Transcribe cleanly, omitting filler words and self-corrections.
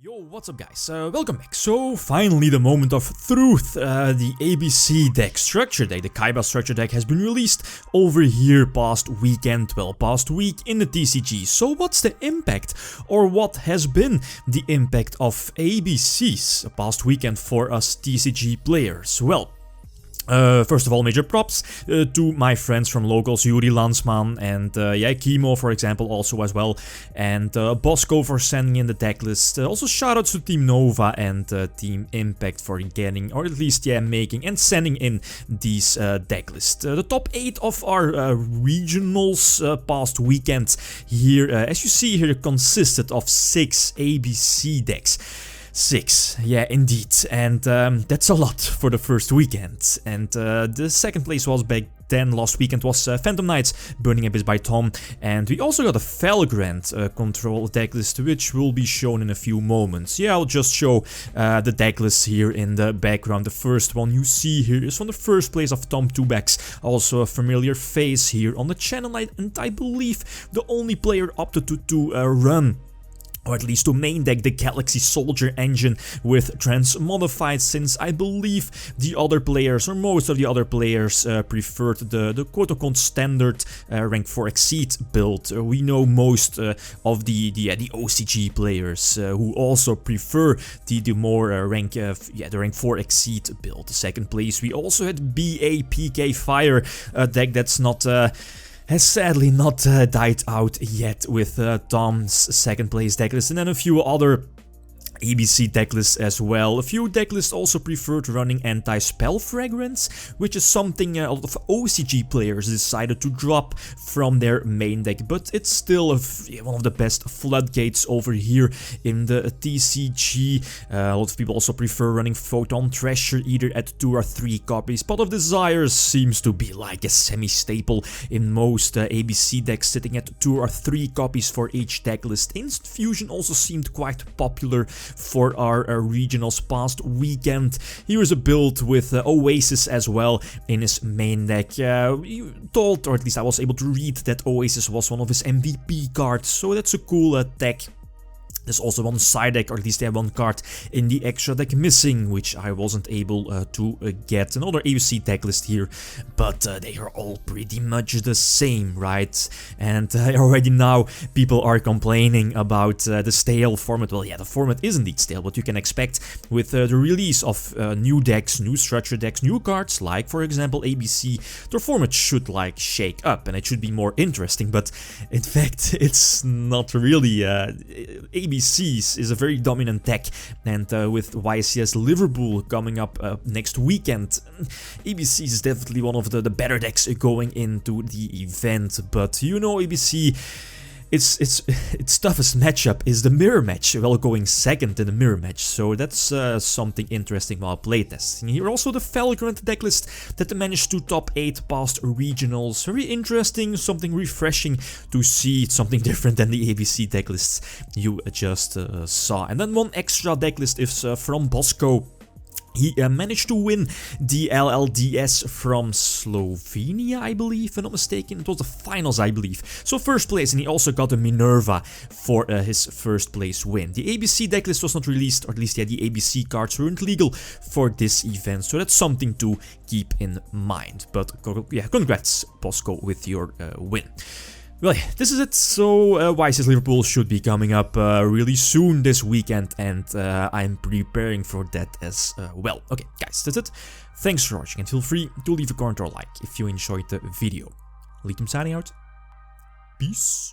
Yo, what's up guys, welcome back. So finally the moment of truth, the ABC deck structure deck, the Kaiba structure deck has been released over here past weekend, well past week in the TCG. So what's the impact, or what has been the impact of ABCs past weekend for us TCG players? Well, first of all, major props to my friends from locals, Yuri Lansman and yeah, Chemo for example also as well, and Bosco for sending in the deck list. Also shoutouts to Team Nova and Team Impact for getting, or at least yeah, making and sending in these deck lists. The top 8 of our regionals past weekend here, as you see here, consisted of 6 ABC decks. 6, yeah, indeed, and that's a lot for the first weekend. And the second place was back then last weekend was Phantom Knights, Burning Abyss by Tom, and we also got a Felgrand control deck list, which will be shown in a few moments. Yeah, I'll just show the deck list here in the background. The first one you see here is from the first place of Tom Tubacks, also a familiar face here on the channel, and I believe the only player opted to run, or at least to main deck, the Galaxy Soldier engine with Transmodified, since I believe the other players, or most of the other players, preferred the quote-unquote standard rank 4 Exceed build. We know most of the OCG players who also prefer the more the rank 4 Exceed build. The second place we also had BA PK Fire, a deck that's not has sadly not died out yet, with Tom's second place decklist, and then a few other ABC decklists as well. A few decklists also preferred running anti-spell fragrance, which is something a lot of OCG players decided to drop from their main deck, but it's still one of the best floodgates over here in the TCG. A lot of people also prefer running Photon Treasure either at 2 or 3 copies. Pot of Desires seems to be like a semi-staple in most ABC decks, sitting at 2 or 3 copies for each decklist. Instant Fusion also seemed quite popular for our regionals past weekend. Here's a build with Oasis as well in his main deck. Told, or at least I was able to read, that Oasis was one of his MVP cards, so that's a cool deck. There's also one side deck, or at least they have one card in the extra deck missing, which I wasn't able to get. Another ABC deck list here, but they are all pretty much the same, right? And already now people are complaining about the stale format. Well, yeah, the format is indeed stale, but you can expect with the release of new decks, new structure decks, new cards, like for example ABC, the format should like shake up and it should be more interesting. But in fact, it's not really. ABCs is a very dominant deck, and with YCS Liverpool coming up next weekend, ABCs is definitely one of the better decks going into the event. But you know, ABC, its toughest matchup is the mirror match, well, going second in the mirror match, so that's something interesting while playtesting. Here also the Felgrand decklist that managed to top 8 past regionals. Very interesting, something refreshing to see, something different than the ABC decklists you just saw. And then one extra decklist is from Bosco. He managed to win the LLDS from Slovenia, I believe, if I'm not mistaken. It was the finals, I believe. So first place, and he also got a Minerva for his first place win. The ABC decklist was not released, or at least yeah, the ABC cards weren't legal for this event, so that's something to keep in mind. But yeah, congrats, Bosco, with your win. Well, yeah, this is it. So YCS Liverpool should be coming up really soon this weekend, and I'm preparing for that as well. Okay, guys, that's it. Thanks for watching, and feel free to leave a comment or like if you enjoyed the video. Liam signing out. Peace.